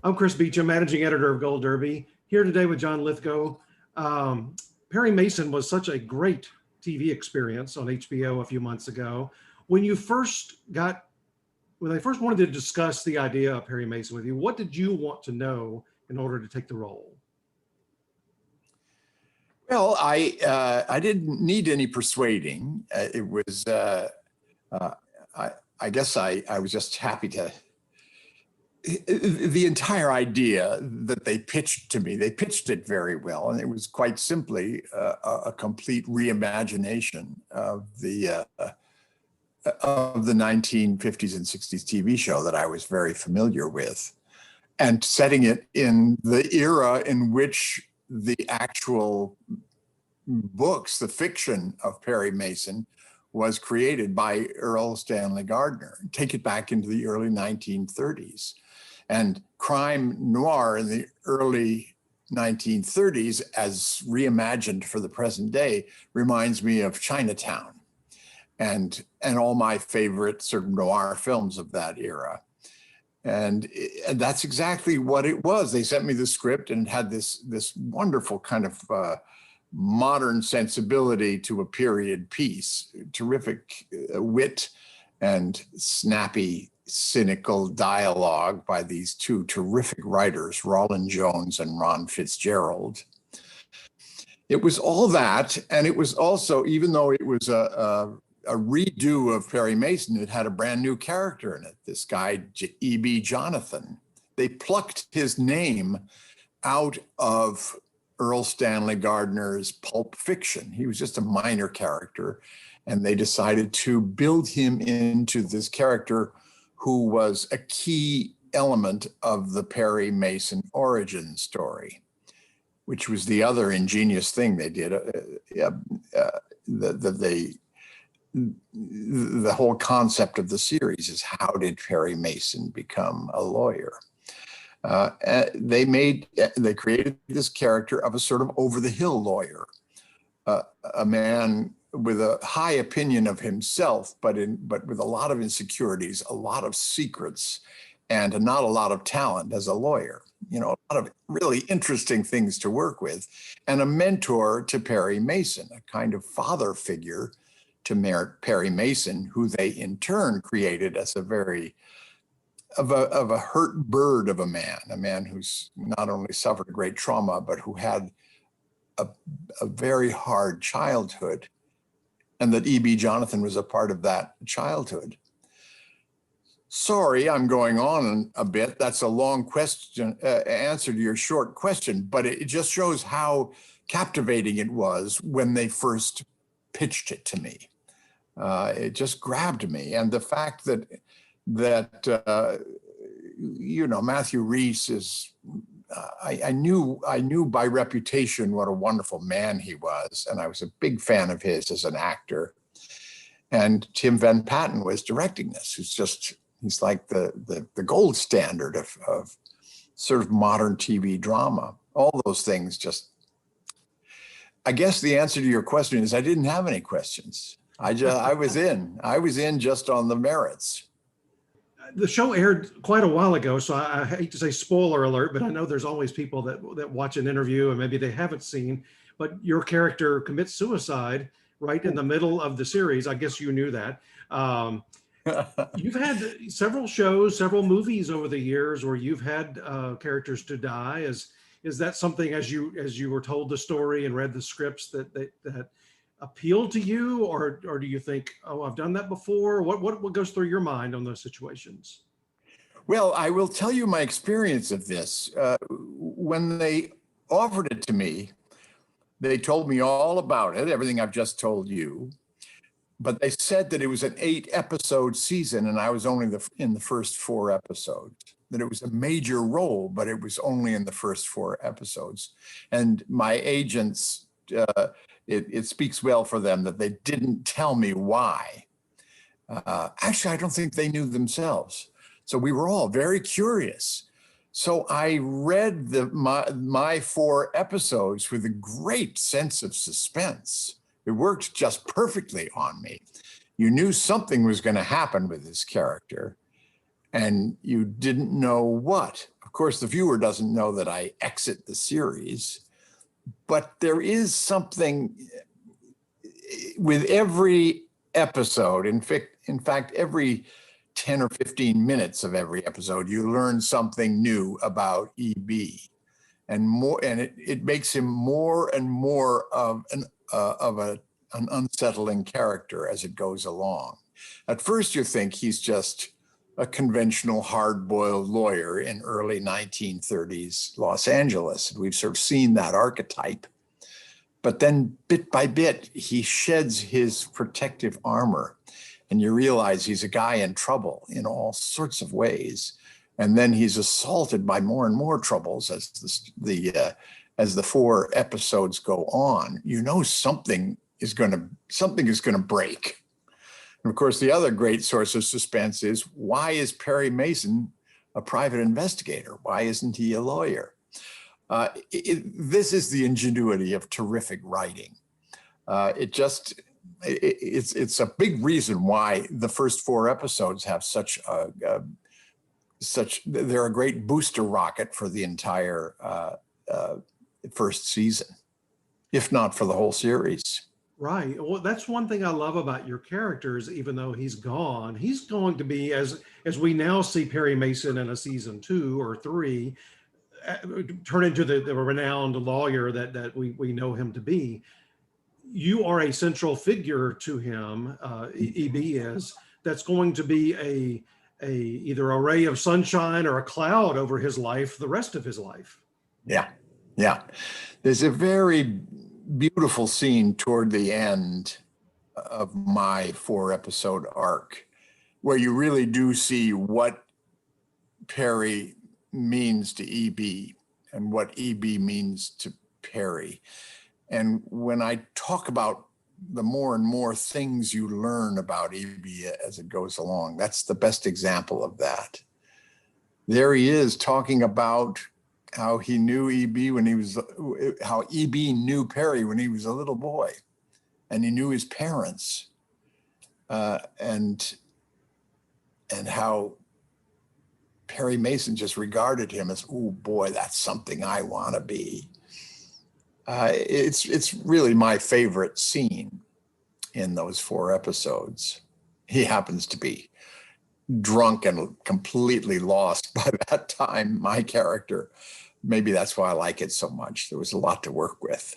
I'm Chris Beachum, managing editor of Gold Derby, here today with John Lithgow. Um, Perry Mason was such a great TV experience on HBO a few months ago. When you first got, when they first wanted to discuss the idea of Perry Mason with you, what did you want to know in order to take the role? Well, I didn't need any persuading. It was I guess I was just happy to. The entire idea that they pitched to me, they pitched it very well, and it was quite simply a complete reimagination of the 1950s and 60s TV show that I was very familiar with, and setting it in the era in which the actual books, the fiction of Perry Mason, was created by Earl Stanley Gardner. Take it back into the early 1930s. And crime noir in the early 1930s, as reimagined for the present day, reminds me of Chinatown and all my favorite sort of noir films of that era. And that's exactly what it was. They sent me the script, and it had this wonderful kind of modern sensibility to a period piece, terrific wit and snappy, cynical dialogue by these two terrific writers, Roland Jones and Ron Fitzgerald. It was all that, and it was also, even though it was a redo of Perry Mason, it had a brand new character in it, this guy, E.B. Jonathan. They plucked his name out of Earl Stanley Gardner's pulp fiction. He was just a minor character, and they decided to build him into this character who was a key element of the Perry Mason origin story, which was the other ingenious thing they did. The whole concept of the series is, how did Perry Mason become a lawyer? They created this character of a sort of over-the-hill lawyer, a man with a high opinion of himself, but with a lot of insecurities, a lot of secrets, and not a lot of talent as a lawyer. You know, a lot of really interesting things to work with, and a mentor to Perry Mason, a kind of father figure to Perry Mason, who they in turn created as a very of a hurt bird of a man who's not only suffered great trauma, but who had a very hard childhood, and that E.B. Jonathan was a part of that childhood. Sorry, I'm going on a bit. That's a long question, answer to your short question, but it just shows how captivating it was when they first pitched it to me. It just grabbed me, and the fact that Matthew Rhys is, I knew by reputation what a wonderful man he was, and I was a big fan of his as an actor. And Tim Van Patten was directing this, he's like the gold standard of sort of modern TV drama. All those things just, I guess the answer to your question is I didn't have any questions. I was in just on the merits. The show aired quite a while ago, so I hate to say spoiler alert, but I know there's always people that watch an interview and maybe they haven't seen, but your character commits suicide right in the middle of the series. I guess you knew that. You've had several shows, several movies over the years where you've had characters to die. Is that something, as you were told the story and read the scripts, that appeal to you, or do you think, oh, I've done that before? What goes through your mind on those situations? Well, I will tell you my experience of this. When they offered it to me, they told me all about it, everything I've just told you, but they said that it was an 8-episode season, and I was only in the first 4 episodes. That it was a major role, but it was only in the first 4 episodes. And my agents, it speaks well for them that they didn't tell me why. Actually, I don't think they knew themselves. So we were all very curious. So I read my 4 episodes with a great sense of suspense. It worked just perfectly on me. You knew something was going to happen with this character. and you didn't know what. Of course, the viewer doesn't know that I exit the series, but there is something with every episode. In fact, every 10 or 15 minutes of every episode, you learn something new about EB, and more, and it makes him more and more of an unsettling character as it goes along. At first, you think he's just a conventional hard-boiled lawyer in early 1930s Los Angeles. We've sort of seen that archetype. But then bit by bit, he sheds his protective armor, and you realize he's a guy in trouble in all sorts of ways. And then he's assaulted by more and more troubles as the 4 episodes go on. You know something is going to break. And of course, the other great source of suspense is, why is Perry Mason a private investigator? Why isn't he a lawyer? This is the ingenuity of terrific writing. It's a big reason why the first 4 episodes have they're a great booster rocket for the entire first season, if not for the whole series. Right. Well, that's one thing I love about your characters. Even though he's going to be, as we now see Perry Mason in a season 2 or 3, turn into the renowned lawyer that we know him to be. You are a central figure to him. EB is. That's going to be either a ray of sunshine or a cloud over his life the rest of his life. Yeah. There's a very beautiful scene toward the end of my 4-episode arc where you really do see what Perry means to EB and what EB means to Perry. And when I talk about the more and more things you learn about EB as it goes along, that's the best example of that. There he is talking about how he knew how EB knew Perry when he was a little boy, and he knew his parents, and how Perry Mason just regarded him as, oh boy, that's something I want to be. It's really my favorite scene in those 4 episodes. He happens to be drunk and completely lost by that time, my character. Maybe that's why I like it so much. There was a lot to work with.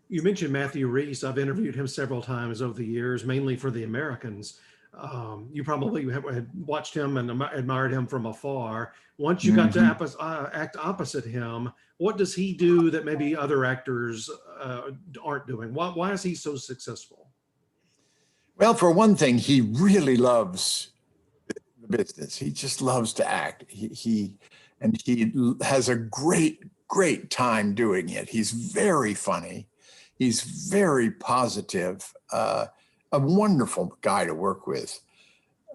You mentioned Matthew Rhys. I've interviewed him several times over the years, mainly for The Americans. You probably had watched him and admired him from afar. Once you got to act opposite him, what does he do that maybe other actors aren't doing? Why is he so successful? Well, for one thing, he really loves the business. He just loves to act. He has a great time doing it. He's very funny. He's very positive. A wonderful guy to work with.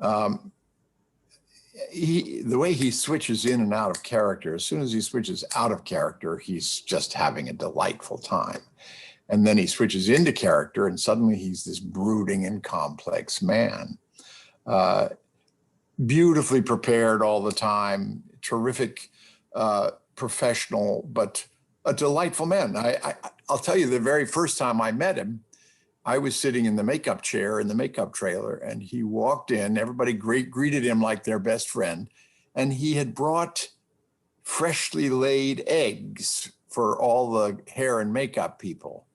The way he switches in and out of character, as soon as he switches out of character, he's just having a delightful time. And then he switches into character and suddenly he's this brooding and complex man. Beautifully prepared all the time, terrific professional, but a delightful man. I'll tell you, the very first time I met him, I was sitting in the makeup chair in the makeup trailer, and he walked in. Everybody greeted him like their best friend, and he had brought freshly laid eggs for all the hair and makeup people.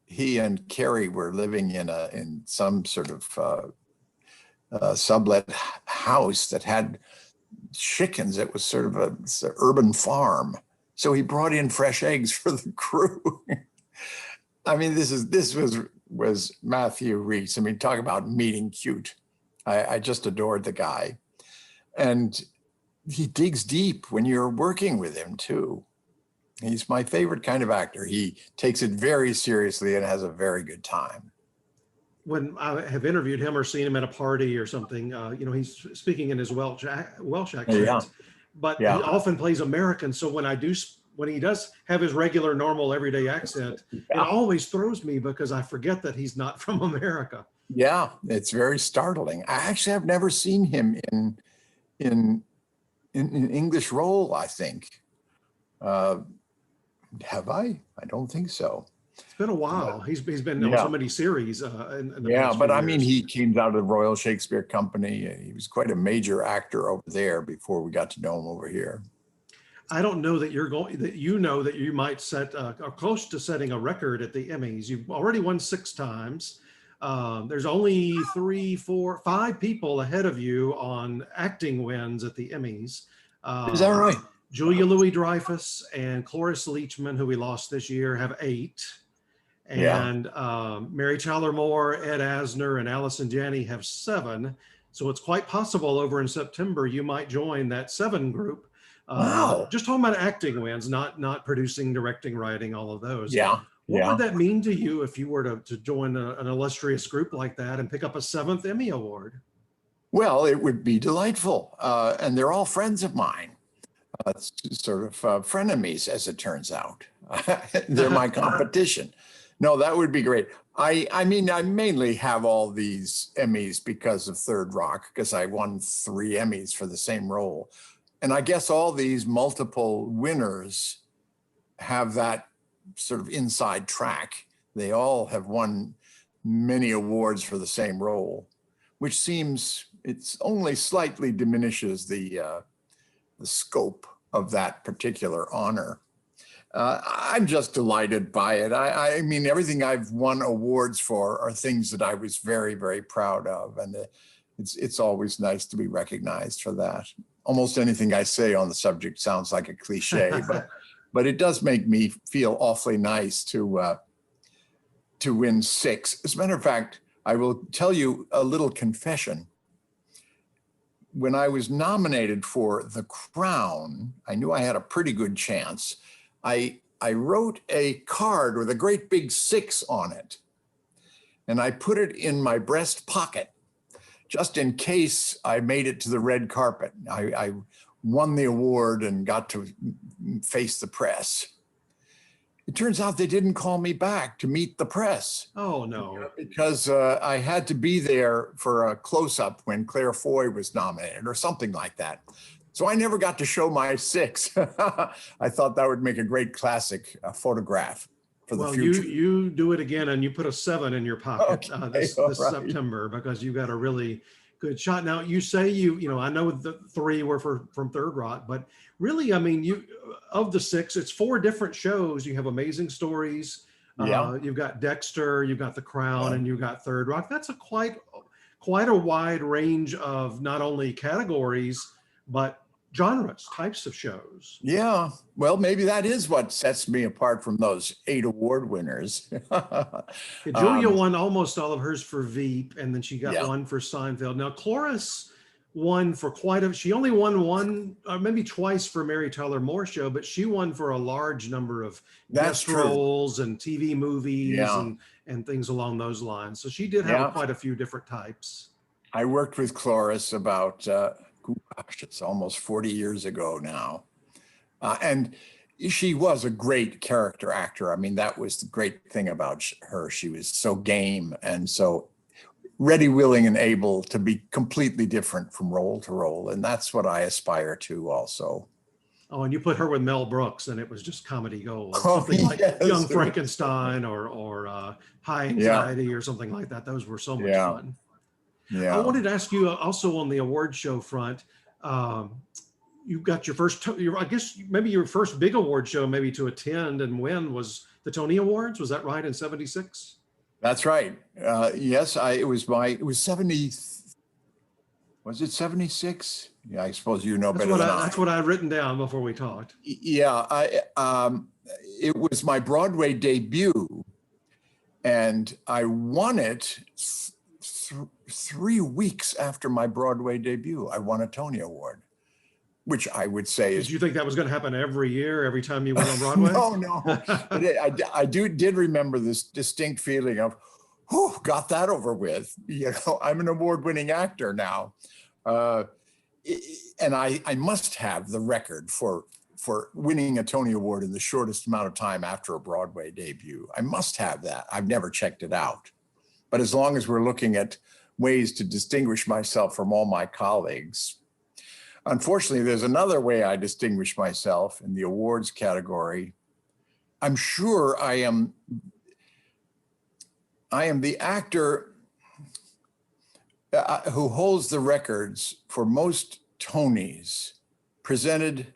He and Carrie were living in some sort of sublet house that had chickens. It was sort of an urban farm. So he brought in fresh eggs for the crew. I mean, this was Matthew Rhys. I mean, talk about meeting cute. I just adored the guy. And he digs deep when you're working with him too. He's my favorite kind of actor. He takes it very seriously and has a very good time. When I have interviewed him or seen him at a party or something, he's speaking in his Welsh accent, but he often plays American. So when he does have his regular, normal, everyday accent, it always throws me because I forget that he's not from America. Yeah, it's very startling. I actually have never seen him in an English role, I think. Have I? I don't think so. It's been a while. He's been on so Yeah. many series in the Yeah, past but few I mean, years. he came out of the Royal Shakespeare Company. He was quite a major actor over there before we got to know him over here. I don't know that you might set or close to setting a record at the Emmys. You've already won 6 times. There's only 3, 4, 5 people ahead of you on acting wins at the Emmys. Is that right? Julia Louis-Dreyfus and Cloris Leachman, who we lost this year, have 8. Yeah. And Mary Tyler Moore, Ed Asner, and Allison Janney have 7. So it's quite possible over in September you might join that 7 group. Wow. Just talking about acting wins, not producing, directing, writing, all of those. Yeah. What Yeah. would that mean to you if you were to join an illustrious group like that and pick up a 7th Emmy Award? Well, it would be delightful. And they're all friends of mine. It's sort of frenemies, as it turns out. They're my competition. No, that would be great. I mean, I mainly have all these Emmys because of Third Rock, because I won 3 Emmys for the same role. And I guess all these multiple winners have that sort of inside track. They all have won many awards for the same role, which seems it's only slightly diminishes the scope of that particular honor. I'm just delighted by it. I mean, everything I've won awards for are things that I was very, very proud of. And it's always nice to be recognized for that. Almost anything I say on the subject sounds like a cliche, but it does make me feel awfully nice to win 6. As a matter of fact, I will tell you a little confession. When I was nominated for The Crown, I knew I had a pretty good chance. I wrote a card with a great big 6 on it, and I put it in my breast pocket just in case I made it to the red carpet. I won the award and got to face the press. It turns out they didn't call me back to meet the press. Oh, no. Because I had to be there for a close-up when Claire Foy was nominated or something like that. So I never got to show my 6. I thought that would make a great classic photograph for the future. You do it again and you put a 7 in your pocket this right. September, because you got a really good shot. Now you say I know the 3 were from Third Rock, but really, I mean, of the 6, it's 4 different shows. You have Amazing Stories. Yeah. You've got Dexter, you've got The Crown, and you've got Third Rock. That's quite a wide range of not only categories, but genres, types of shows. Yeah, well, maybe that is what sets me apart from those 8 award winners. Julia won almost all of hers for Veep, and then she got 1 for Seinfeld. Now, Cloris won for she only won 1 or maybe twice for Mary Tyler Moore show, but she won for a large number of guest roles and TV movies and things along those lines. So she did have quite a few different types. I worked with Cloris about gosh, it's almost 40 years ago now. And she was a great character actor. I mean, that was the great thing about her. She was so game and so ready, willing, and able to be completely different from role to role. And that's what I aspire to also. Oh, and you put her with Mel Brooks and it was just comedy gold. Something like Young Frankenstein or High Anxiety or something like that. Those were so much fun. Yeah. I wanted to ask you also on the award show front, you got your first, I guess maybe your first big award show maybe to attend and win was the Tony Awards. Was that right, in '76? That's right. Yes, it was 70. Was it 76? Yeah, I suppose you know better than I. That's what I'd written down before we talked. Yeah, it was my Broadway debut, and I won it 3 weeks after my Broadway debut. I won a Tony Award, which I would say is. Did you think that was going to happen every year, every time you went on Broadway? No. I did remember this distinct feeling of, oh, got that over with. You know, I'm an award-winning actor now. And I must have the record for winning a Tony Award in the shortest amount of time after a Broadway debut. I must have that. I've never checked it out. But as long as we're looking at ways to distinguish myself from all my colleagues, Unfortunately, there's another way I distinguish myself in the awards category. I'm sure I am the actor who holds the records for most Tonys presented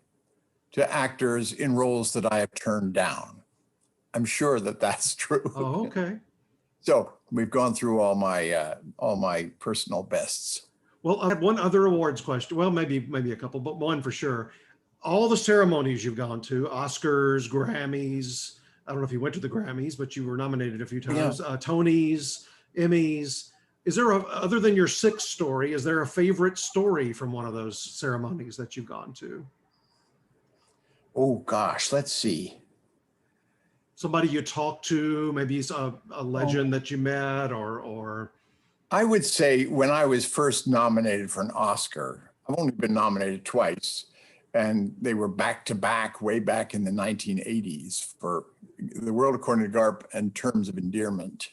to actors in roles that I have turned down. I'm sure that that's true. Oh, okay. So we've gone through all my personal bests. Well, I had one other awards question. Well, maybe a couple, but one for sure. All the ceremonies you've gone to, Oscars, Grammys. I don't know if you went to the Grammys, but you were nominated a few times. Yeah. Tonys, Emmys. Is there other than your sixth story? Is there a favorite story from one of those ceremonies that you've gone to? Oh gosh, let's see. Somebody you talked to, maybe it's a legend that you met, or. I would say when I was first nominated for an Oscar, I've only been nominated twice, and they were back to back way back in the 1980s for The World According to Garp and Terms of Endearment.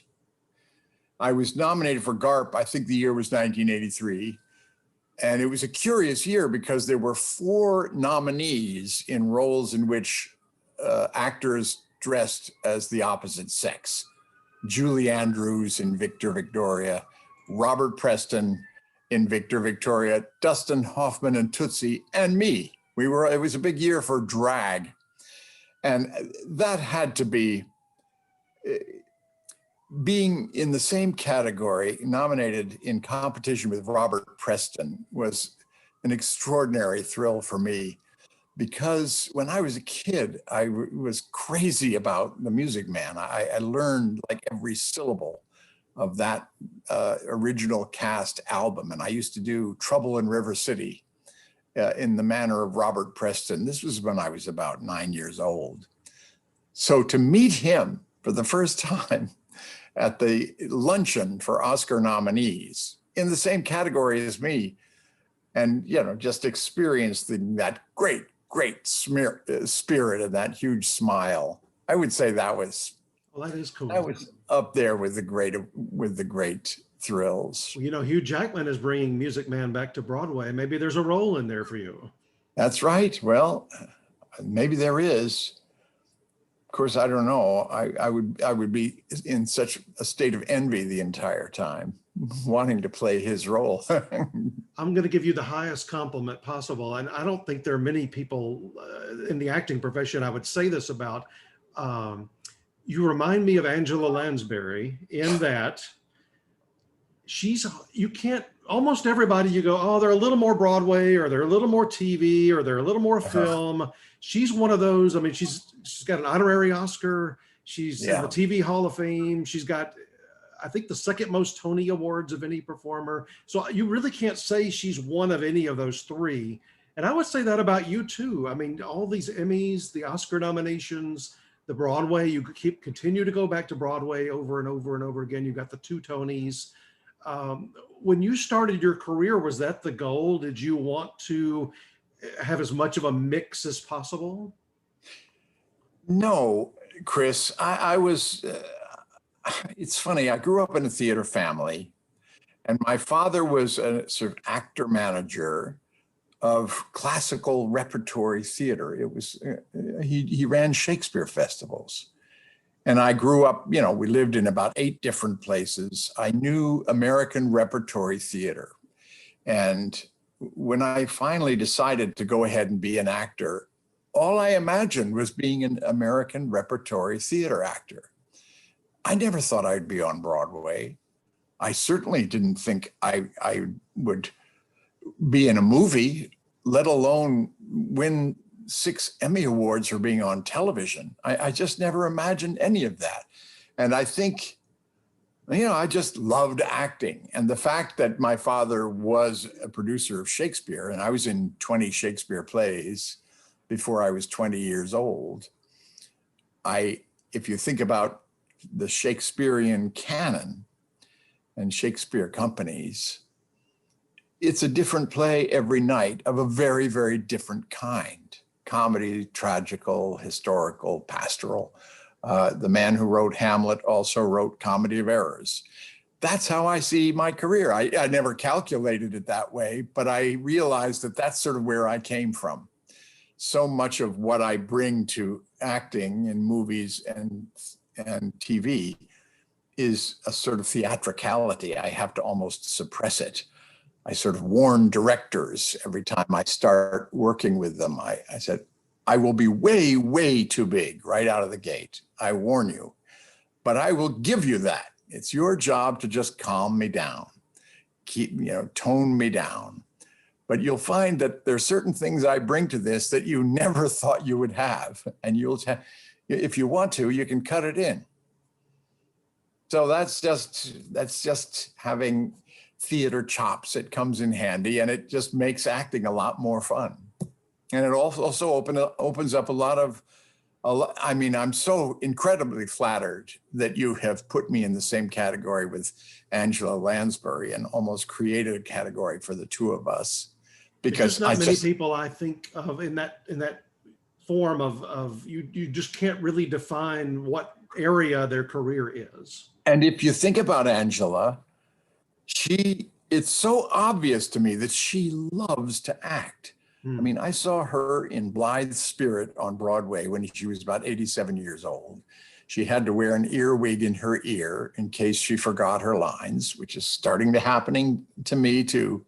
I was nominated for Garp, I think the year was 1983. And it was a curious year because there were 4 nominees in roles in which actors dressed as the opposite sex. Julie Andrews in Victor Victoria, Robert Preston in Victor Victoria, Dustin Hoffman and Tootsie, and me. It was a big year for drag. And that had to be, being in the same category, nominated in competition with Robert Preston, was an extraordinary thrill for me, because when I was a kid, I was crazy about The Music Man. I learned like every syllable of that original cast album. And I used to do Trouble in River City in the manner of Robert Preston. This was when I was about 9 years old. So to meet him for the first time at the luncheon for Oscar nominees in the same category as me, and just experience that great spirit and that huge smile, I would say that was, well, that is cool. That was up there with the great thrills. Well, Hugh Jackman is bringing Music Man back to Broadway. Maybe there's a role in there for you. That's right. Well, maybe there is. Of course, I don't know. I would be in such a state of envy the entire time, wanting to play his role. I'm going to give you the highest compliment possible. And I don't think there are many people in the acting profession I would say this about. You remind me of Angela Lansbury in that almost everybody you go, oh, they're a little more Broadway, or they're a little more TV, or they're a little more film. She's one of those. I mean, she's got an honorary Oscar. She's in the TV Hall of Fame. She's got, I think, the second most Tony Awards of any performer. So you really can't say she's one of any of those 3. And I would say that about you too. I mean, all these Emmys, the Oscar nominations, the Broadway, you continue to go back to Broadway over and over and over again. You got the 2 Tonys. When you started your career, was that the goal? Did you want to have as much of a mix as possible? No, Chris, I was, it's funny, I grew up in a theater family, and my father was a sort of actor manager of classical repertory theater. It was, he ran Shakespeare festivals. And I grew up, we lived in about 8 different places. I knew American repertory theater. And when I finally decided to go ahead and be an actor, all I imagined was being an American repertory theater actor. I never thought I'd be on Broadway. I certainly didn't think I would be in a movie, let alone win 6 Emmy Awards for being on television. I just never imagined any of that. And I think, I just loved acting. And the fact that my father was a producer of Shakespeare, and I was in 20 Shakespeare plays before I was 20 years old. If you think about the Shakespearean canon and Shakespeare companies, it's a different play every night of a very, very different kind. Comedy, tragical, historical, pastoral. The man who wrote Hamlet also wrote Comedy of Errors. that's how I see my career. I never calculated it that way, but I realized that that's sort of where I came from. So much of what I bring to acting in movies and TV is a sort of theatricality. I have to almost suppress it. I sort of warn directors every time I start working with them. I said, I will be way, way too big right out of the gate. I warn you, but I will give you that. It's your job to just calm me down, tone me down. But you'll find that there's certain things I bring to this that you never thought you would have. And if you want to, you can cut it in. So that's just having theater chops. It comes in handy, and it just makes acting a lot more fun. And it also opens up a lot. I mean, I'm so incredibly flattered that you have put me in the same category with Angela Lansbury and almost created a category for the two of us. Because not many people I think of in that form of you just can't really define what area their career is. And if you think about Angela, it's so obvious to me that she loves to act. I mean, I saw her in Blithe Spirit on Broadway when she was about 87 years old. She had to wear an earwig in her ear in case she forgot her lines, which is starting to happening to me too.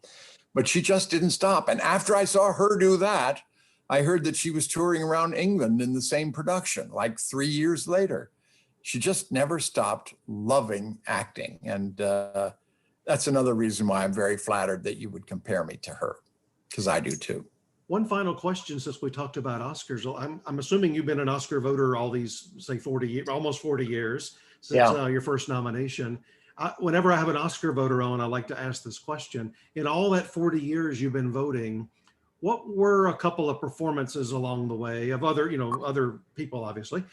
But she just didn't stop. And after I saw her do that, I heard that she was touring around England in the same production, like 3 years later. She just never stopped loving acting. And that's another reason why I'm very flattered that you would compare me to her, because I do too. One final question, since we talked about Oscars. I'm assuming you've been an Oscar voter all these, say, almost 40 years since your first nomination. Whenever I have an Oscar voter on, I like to ask this question. In all that 40 years you've been voting, what were a couple of performances along the way of other people, obviously?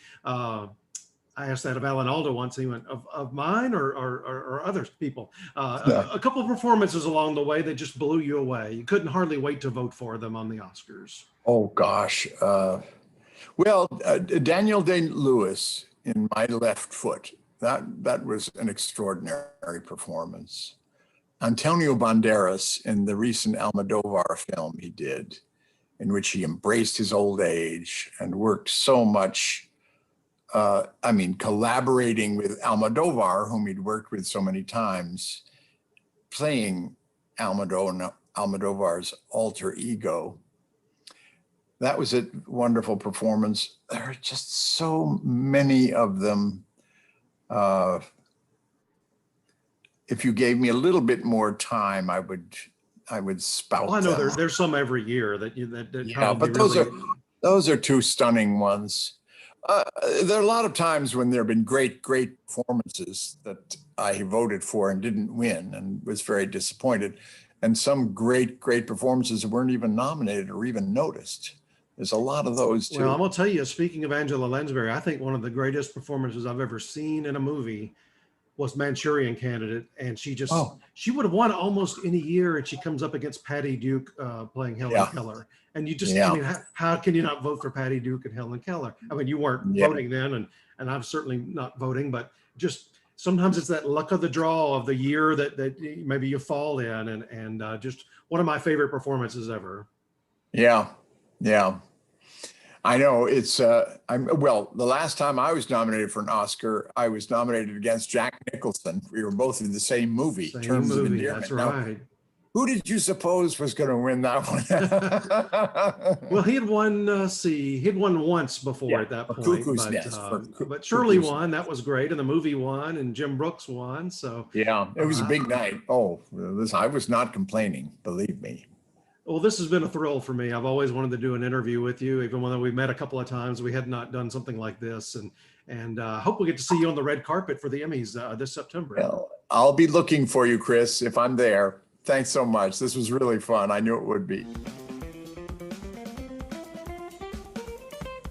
I asked that of Alan Alda once. He went, of mine or other people? A couple of performances along the way that just blew you away. You couldn't hardly wait to vote for them on the Oscars. Oh, gosh. Daniel Day-Lewis in My Left Foot. That was an extraordinary performance. Antonio Banderas in the recent Almodovar film he did, in which he embraced his old age and worked so much. Collaborating with Almodovar, whom he'd worked with so many times, playing Almodovar's alter ego. That was a wonderful performance. There are just so many of them. If you gave me a little bit more time, I would spout. Well, I know them. there's some every year that yeah, but those are two stunning ones. There are a lot of times when there have been great performances that I voted for and didn't win and was very disappointed. And some great performances that weren't even nominated or even noticed. There's a lot of those too. Well, I'm gonna tell you, speaking of Angela Lansbury, I think one of the greatest performances I've ever seen in a movie was Manchurian Candidate. And she would have won almost any year, and she comes up against Patty Duke playing Helen Keller. And you just, I mean, how can you not vote for Patty Duke and Helen Keller? I mean, you weren't voting then, and I'm certainly not voting, but just sometimes it's that luck of the draw of the year that maybe you fall in, and just one of my favorite performances ever. Yeah. I know it's, the last time I was nominated for an Oscar, I was nominated against Jack Nicholson. We were both in the same movie, Terms of Endearment. That's right. Now, who did you suppose was going to win that one? Well, he had won, he'd won once before at that point. Cuckoo's Nest. But Shirley won. That was great. And the movie won, and Jim Brooks won. So yeah, it was a big night. Oh, I was not complaining, believe me. Well, this has been a thrill for me. I've always wanted to do an interview with you, even though we met a couple of times. We had not done something like this, and hope we get to see you on the red carpet for the Emmys this September. Well, I'll be looking for you, Chris, if I'm there. Thanks so much. This was really fun. I knew it would be.